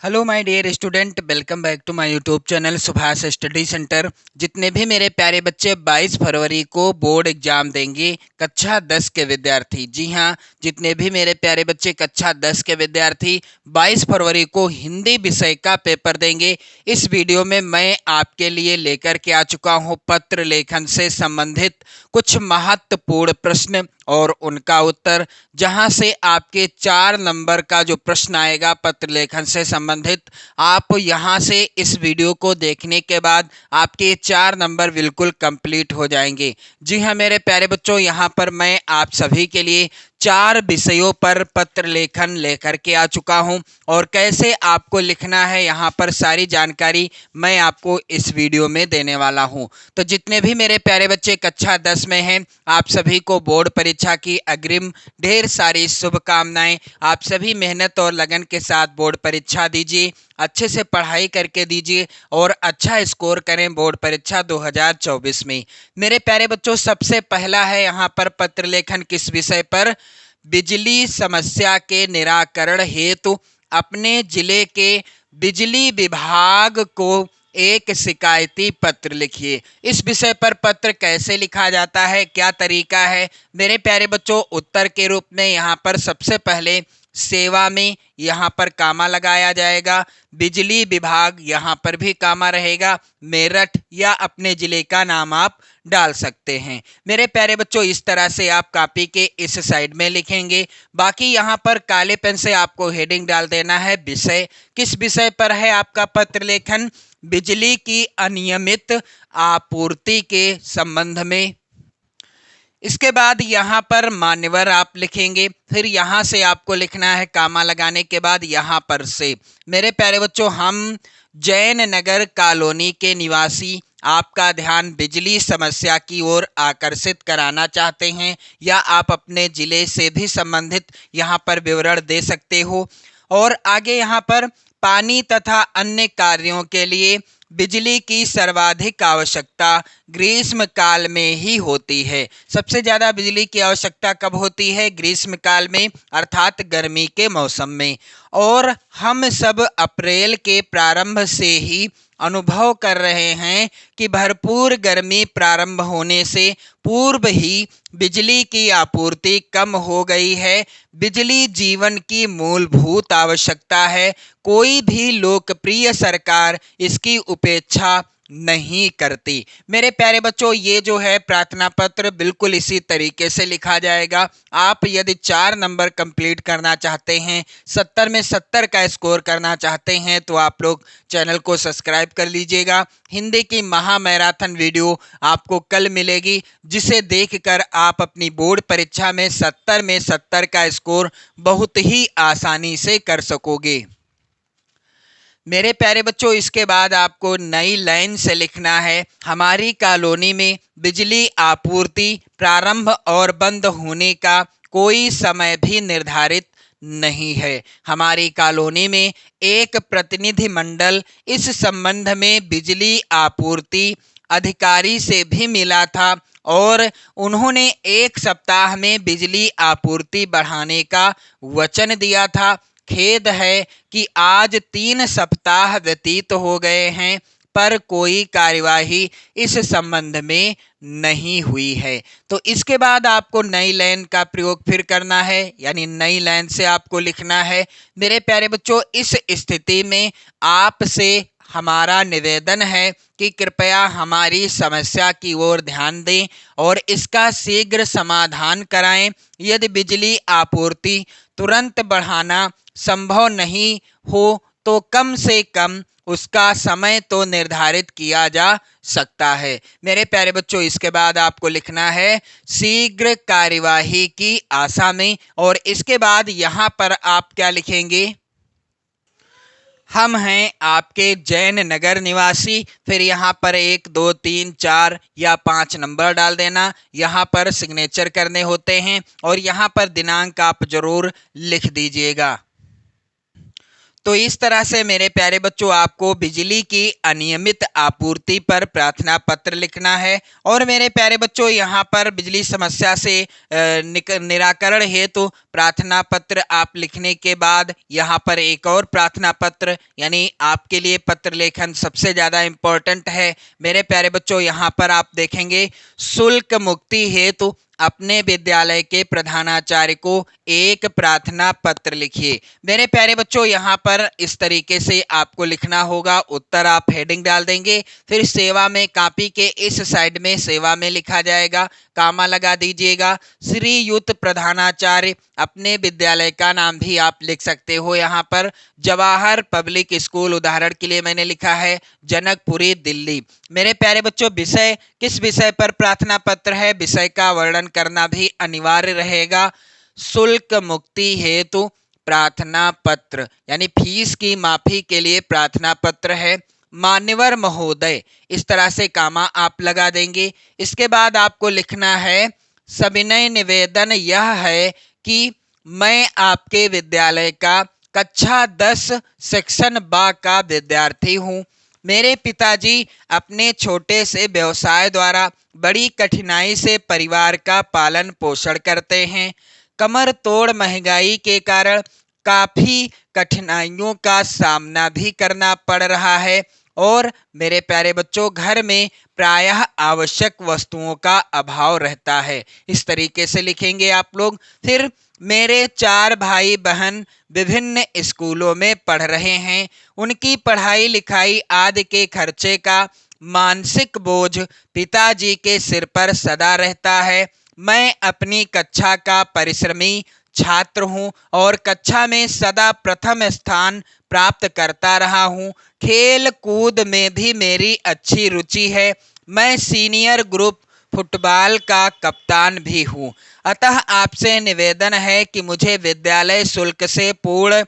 Hello my dear student, welcome back to my YouTube channel Subhash study centre. जितने भी मेरे प्यारे बच्चे 22 फरवरी को बोर्ड एग्जाम देंगे, कक्षा 10 के विद्यार्थी, जी हाँ, जितने भी मेरे प्यारे बच्चे कक्षा 10 के विद्यार्थी 22 फरवरी को हिंदी विषय का पेपर देंगे। इस वीडियो में मैं आपके लिए लेकर के आ चुका हूँ पत्र लेखन से संबंधित कुछ महत्वपूर्ण प्रश्न और उनका उत्तर, जहां से आपके 4 नंबर का जो प्रश्न आएगा पत्र लेखन से संबंधित, आप यहां से इस वीडियो को देखने के बाद आपके 4 नंबर बिल्कुल कंप्लीट हो जाएंगे। जी हां मेरे प्यारे बच्चों, यहां पर मैं आप सभी के लिए 4 विषयों पर पत्र लेखन लेकर के आ चुका हूं और कैसे आपको लिखना है यहां पर सारी जानकारी मैं आपको इस वीडियो में देने वाला हूं। तो जितने भी मेरे प्यारे बच्चे कक्षा 10 में हैं, आप सभी को बोर्ड परीक्षा की अग्रिम ढेर सारी शुभकामनाएं। आप सभी मेहनत और लगन के साथ बोर्ड परीक्षा दीजिए, अच्छे से पढ़ाई करके दीजिए और अच्छा स्कोर करें बोर्ड परीक्षा 2024 में। मेरे प्यारे बच्चों, सबसे पहला है यहाँ पर पत्र लेखन किस विषय पर? बिजली समस्या के निराकरण हेतु अपने जिले के बिजली विभाग को एक शिकायती पत्र लिखिए। इस विषय पर पत्र कैसे लिखा जाता है, क्या तरीका है? मेरे प्यारे बच्चों, उत्तर के रूप में यहाँ पर सबसे पहले सेवा में यहाँ पर कामा लगाया जाएगा, बिजली विभाग यहाँ पर भी कामा रहेगा, मेरठ या अपने जिले का नाम आप डाल सकते हैं। मेरे प्यारे बच्चों, इस तरह से आप कॉपी के इस साइड में लिखेंगे। बाकी यहाँ पर काले पेन से आपको हेडिंग डाल देना है विषय। किस विषय पर है आपका पत्र लेखन? बिजली की अनियमित आपूर्ति के संबंध में। इसके बाद यहाँ पर मान्यवर आप लिखेंगे, फिर यहाँ से आपको लिखना है कामा लगाने के बाद यहाँ पर से। मेरे प्यारे बच्चों, हम जैन नगर कॉलोनी के निवासी आपका ध्यान बिजली समस्या की ओर आकर्षित कराना चाहते हैं, या आप अपने जिले से भी संबंधित यहाँ पर विवरण दे सकते हो। और आगे यहाँ पर पानी तथा अन्य कार्यों के लिए बिजली की सर्वाधिक आवश्यकता ग्रीष्म काल में ही होती है। सबसे ज़्यादा बिजली की आवश्यकता कब होती है? ग्रीष्म काल में, अर्थात गर्मी के मौसम में। और हम सब अप्रैल के प्रारंभ से ही अनुभव कर रहे हैं कि भरपूर गर्मी प्रारंभ होने से पूर्व ही बिजली की आपूर्ति कम हो गई है। बिजली जीवन की मूलभूत आवश्यकता है। कोई भी लोकप्रिय सरकार इसकी उपेक्षा नहीं करती। मेरे प्यारे बच्चों, ये जो है प्रार्थना पत्र बिल्कुल इसी तरीके से लिखा जाएगा। आप यदि 4 नंबर कंप्लीट करना चाहते हैं, 70 में 70 का स्कोर करना चाहते हैं, तो आप लोग चैनल को सब्सक्राइब कर लीजिएगा। हिंदी की महा मैराथन वीडियो आपको कल मिलेगी, जिसे देखकर आप अपनी बोर्ड परीक्षा में 70 में 70 का स्कोर बहुत ही आसानी से कर सकोगे। मेरे प्यारे बच्चों, इसके बाद आपको नई लाइन से लिखना है, हमारी कॉलोनी में बिजली आपूर्ति प्रारंभ और बंद होने का कोई समय भी निर्धारित नहीं है। हमारी कॉलोनी में एक प्रतिनिधि मंडल इस संबंध में बिजली आपूर्ति अधिकारी से भी मिला था और उन्होंने 1 सप्ताह में बिजली आपूर्ति बढ़ाने का वचन दिया था। खेद है कि आज 3 सप्ताह व्यतीत हो गए हैं, पर कोई कार्यवाही इस संबंध में नहीं हुई है। तो इसके बाद आपको नई लाइन का प्रयोग फिर करना है, यानी नई लाइन से आपको लिखना है, मेरे प्यारे बच्चों, इस स्थिति में आपसे हमारा निवेदन है कि कृपया हमारी समस्या की ओर ध्यान दें और इसका शीघ्र समाधान कराएं। यदि बिजली आपूर्ति तुरंत बढ़ाना संभव नहीं हो तो कम से कम उसका समय तो निर्धारित किया जा सकता है। मेरे प्यारे बच्चों, इसके बाद आपको लिखना है शीघ्र कार्यवाही की आशा में, और इसके बाद यहाँ पर आप क्या लिखेंगे? हम हैं आपके जैन नगर निवासी, फिर यहाँ पर 1 2 3 4 या 5 नंबर डाल देना। यहाँ पर सिग्नेचर करने होते हैं और यहाँ पर दिनांक आप जरूर लिख दीजिएगा। तो इस तरह से मेरे प्यारे बच्चों आपको बिजली की अनियमित आपूर्ति पर प्रार्थना पत्र लिखना है। और मेरे प्यारे बच्चों यहाँ पर बिजली समस्या से निराकरण हेतु प्रार्थना पत्र आप लिखने के बाद यहाँ पर एक और प्रार्थना पत्र यानी आपके लिए पत्र लेखन सबसे ज़्यादा इम्पोर्टेंट है। मेरे प्यारे बच्चों यहाँ पर आप देखेंगे शुल्क मुक्ति हेतु अपने विद्यालय के प्रधानाचार्य को एक प्रार्थना पत्र लिखिए। मेरे प्यारे बच्चों यहाँ पर इस तरीके से आपको लिखना होगा। उत्तर आप हेडिंग डाल देंगे, फिर सेवा में कापी के इस साइड में सेवा में लिखा जाएगा, कामा लगा दीजिएगा। श्रीयुत प्रधानाचार्य, अपने विद्यालय का नाम भी आप लिख सकते हो। यहाँ पर जवाहर पब्लिक स्कूल उदाहरण के लिए मैंने लिखा है जनकपुरी दिल्ली। मेरे प्यारे बच्चों विषय किस विषय पर प्रार्थना पत्र है, विषय का वर्णन करना भी अनिवार्य रहेगा। शुल्क मुक्ति हेतु प्रार्थना पत्र यानी फीस की माफी के लिए प्रार्थना पत्र है। मान्यवर महोदय, इस तरह से कामा आप लगा देंगे। इसके बाद आपको लिखना है सविनय निवेदन यह है कि मैं आपके विद्यालय का कक्षा 10 सेक्शन बा का विद्यार्थी हूँ। मेरे पिताजी अपने छोटे से व्यवसाय द्वारा बड़ी कठिनाई से परिवार का पालन पोषण करते हैं। कमर तोड़ महंगाई के कारण काफी कठिनाइयों का सामना भी करना पड़ रहा है और मेरे प्यारे बच्चों घर में प्रायः आवश्यक वस्तुओं का अभाव रहता है। इस तरीके से लिखेंगे आप लोग। फिर मेरे 4 भाई बहन विभिन्न स्कूलों में पढ़ रहे हैं। उनकी पढ़ाई लिखाई आदि के खर्चे का मानसिक बोझ पिताजी के सिर पर सदा रहता है। मैं अपनी कक्षा का परिश्रमी छात्र हूँ और कक्षा में सदा प्रथम स्थान प्राप्त करता रहा हूँ। खेल कूद में भी मेरी अच्छी रुचि है। मैं सीनियर ग्रुप फुटबॉल का कप्तान भी हूँ। अतः आपसे निवेदन है कि मुझे विद्यालय शुल्क से पूर्ण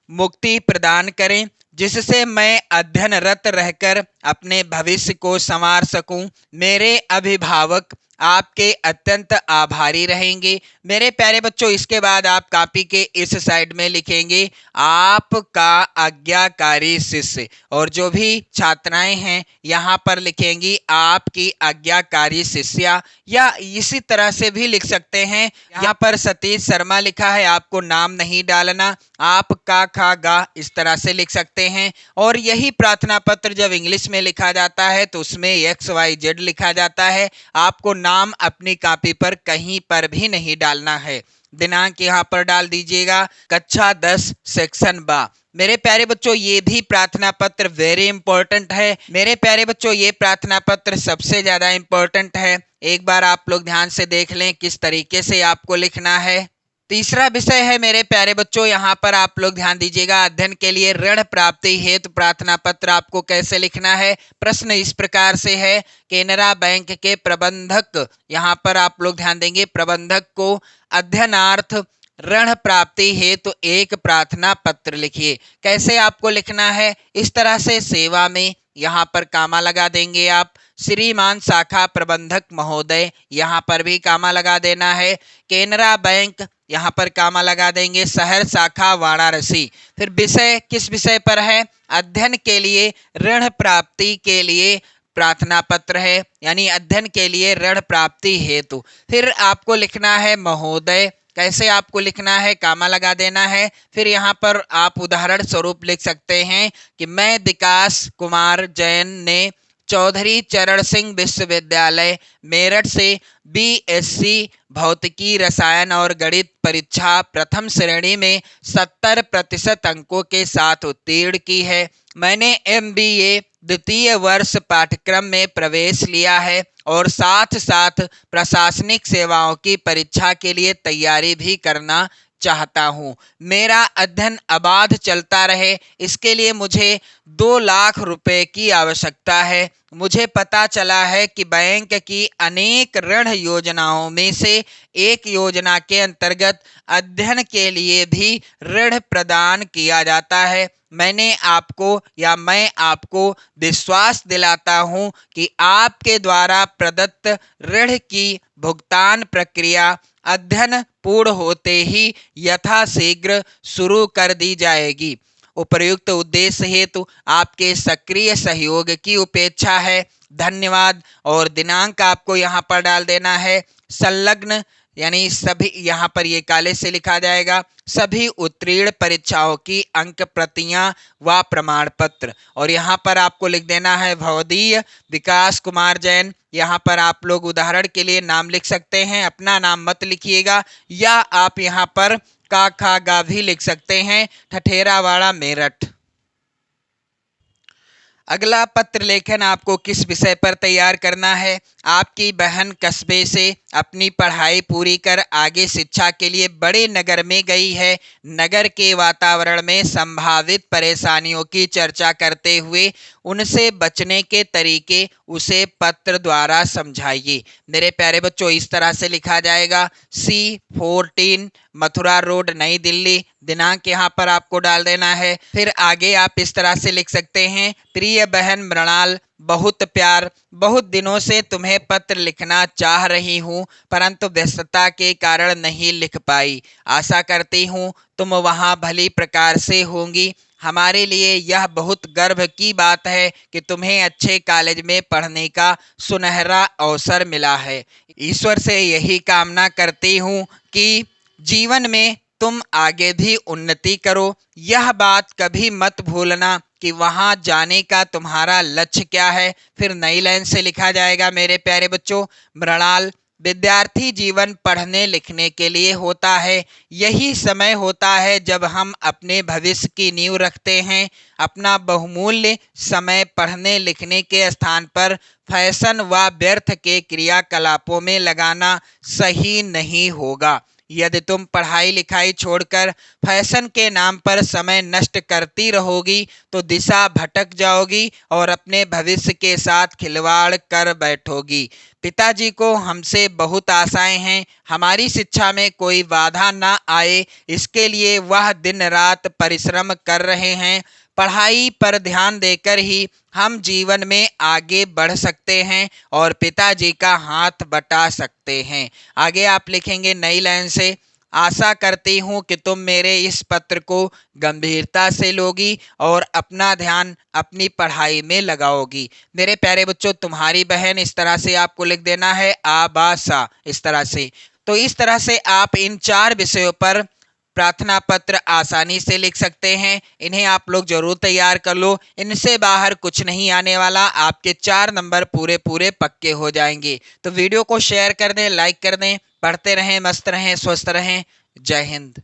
मुक्ति प्रदान करें, जिससे मैं अध्ययनरत रहकर अपने भविष्य को संवार सकूं। मेरे अभिभावक आपके अत्यंत आभारी रहेंगे। मेरे प्यारे बच्चों इसके बाद आप कॉपी के इस साइड में लिखेंगे आपका आज्ञाकारी शिष्य, और जो भी छात्राएं हैं यहाँ पर लिखेंगी आपकी आज्ञाकारी शिष्या, या इसी तरह से भी लिख सकते हैं। यहाँ पर सतीश शर्मा लिखा है, आपको नाम नहीं डालना, आप का खा गा इस तरह से लिख सकते हैं। और यही प्रार्थना पत्र जब इंग्लिश में लिखा जाता है तो उसमें XYZ लिखा जाता है। आपको नाम अपनी कॉपी पर कहीं पर भी नहीं डालना है। दिनांक यहाँ पर डाल दीजिएगा कक्षा 10 सेक्शन बा। मेरे प्यारे बच्चों ये भी प्रार्थना पत्र वेरी इंपॉर्टेंट है। मेरे प्यारे बच्चों ये प्रार्थना पत्र सबसे ज्यादा इंपॉर्टेंट है। एक बार आप लोग ध्यान से देख लें किस तरीके से आपको लिखना है। तीसरा विषय है मेरे प्यारे बच्चों, यहाँ पर आप लोग ध्यान दीजिएगा अध्ययन के लिए ऋण प्राप्ति हेतु प्रार्थना पत्र आपको कैसे लिखना है। प्रश्न इस प्रकार से है, केनरा बैंक के प्रबंधक, यहाँ पर आप लोग ध्यान देंगे प्रबंधक को अध्ययनार्थ ऋण प्राप्ति हेतु एक प्रार्थना पत्र लिखिए। कैसे आपको लिखना है, इस तरह से सेवा में यहाँ पर कामा लगा देंगे आप। श्रीमान शाखा प्रबंधक महोदय, यहाँ पर भी कामा लगा देना है। केनरा बैंक, यहाँ पर कामा लगा देंगे। शहर शाखा वाराणसी। फिर विषय किस विषय पर है, अध्ययन के लिए ऋण प्राप्ति के लिए प्रार्थना पत्र है, यानी अध्ययन के लिए ऋण प्राप्ति हेतु। फिर आपको लिखना है महोदय, कैसे आपको लिखना है, कामा लगा देना है। फिर यहाँ पर आप उदाहरण स्वरूप लिख सकते हैं कि मैं विकास कुमार जैन ने चौधरी चरण सिंह विश्वविद्यालय मेरठ से BSc भौतिकी रसायन और गणित परीक्षा प्रथम श्रेणी में 70% अंकों के साथ उत्तीर्ण की है। मैंने MBA द्वितीय वर्ष पाठ्यक्रम में प्रवेश लिया है और साथ साथ प्रशासनिक सेवाओं की परीक्षा के लिए तैयारी भी करना चाहता हूँ। मेरा अध्ययन अबाध चलता रहे, इसके लिए मुझे 2 लाख रुपए की आवश्यकता है। मुझे पता चला है कि बैंक की अनेक ऋण योजनाओं में से एक योजना के अंतर्गत अध्ययन के लिए भी ऋण प्रदान किया जाता है। मैं आपको विश्वास दिलाता हूं कि आपके द्वारा प्रदत्त ऋण की भुगतान प्रक्रिया अध्ययन पूर्ण होते ही यथाशीघ्र शुरू कर दी जाएगी। उपर्युक्त उद्देश्य हेतु आपके सक्रिय सहयोग की अपेक्षा है। धन्यवाद। और दिनांक आपको यहाँ पर डाल देना है संलग्न, यानी सभी, यहाँ पर ये काले से लिखा जाएगा, सभी उत्तीर्ण परीक्षाओं की अंक प्रतियां व प्रमाण पत्र। और यहाँ पर आपको लिख देना है भवदीय विकास कुमार जैन। यहाँ पर आप लोग उदाहरण के लिए नाम लिख सकते हैं, अपना नाम मत लिखिएगा, या आप यहाँ पर का खा गा भी लिख सकते हैं, ठठेरावाड़ा मेरठ। अगला पत्र लेखन आपको किस विषय पर तैयार करना है? आपकी बहन कस्बे से अपनी पढ़ाई पूरी कर आगे शिक्षा के लिए बड़े नगर में गई है। नगर के वातावरण में संभावित परेशानियों की चर्चा करते हुए उनसे बचने के तरीके उसे पत्र द्वारा समझाइए। मेरे प्यारे बच्चों, इस तरह से लिखा जाएगा C14 मथुरा रोड नई दिल्ली। दिनांक यहाँ पर आपको डाल देना है। फिर आगे आप इस तरह से लिख सकते हैं, प्रिय बहन मृणाल, बहुत प्यार। बहुत दिनों से तुम्हें पत्र लिखना चाह रही हूँ, परंतु व्यस्तता के कारण नहीं लिख पाई। आशा करती हूँ तुम वहाँ भली प्रकार से होंगी। हमारे लिए यह बहुत गर्व की बात है कि तुम्हें अच्छे कॉलेज में पढ़ने का सुनहरा अवसर मिला है। ईश्वर से यही कामना करती हूँ कि जीवन में तुम आगे भी उन्नति करो। यह बात कभी मत भूलना कि वहां जाने का तुम्हारा लक्ष्य क्या है। फिर नई लाइन से लिखा जाएगा, मेरे प्यारे बच्चों, मृणाल, विद्यार्थी जीवन पढ़ने लिखने के लिए होता है। यही समय होता है जब हम अपने भविष्य की नींव रखते हैं। अपना बहुमूल्य समय पढ़ने लिखने के स्थान पर फैशन व व्यर्थ के क्रियाकलापों में लगाना सही नहीं होगा। यदि तुम पढ़ाई लिखाई छोड़कर फैशन के नाम पर समय नष्ट करती रहोगी तो दिशा भटक जाओगी और अपने भविष्य के साथ खिलवाड़ कर बैठोगी। पिताजी को हमसे बहुत आशाएं हैं। हमारी शिक्षा में कोई बाधा ना आए, इसके लिए वह दिन रात परिश्रम कर रहे हैं। पढ़ाई पर ध्यान देकर ही हम जीवन में आगे बढ़ सकते हैं और पिताजी का हाथ बटा सकते हैं। आगे आप लिखेंगे नई लाइन से, आशा करती हूँ कि तुम मेरे इस पत्र को गंभीरता से लोगी और अपना ध्यान अपनी पढ़ाई में लगाओगी। मेरे प्यारे बच्चों, तुम्हारी बहन, इस तरह से आपको लिख देना है आबासा, इस तरह से। तो इस तरह से आप इन 4 विषयों पर प्रार्थना पत्र आसानी से लिख सकते हैं। इन्हें आप लोग जरूर तैयार कर लो, इनसे बाहर कुछ नहीं आने वाला। आपके 4 नंबर पूरे पूरे पक्के हो जाएंगे। तो वीडियो को शेयर कर दें, लाइक कर दें। पढ़ते रहें, मस्त रहें, स्वस्थ रहें। जय हिंद।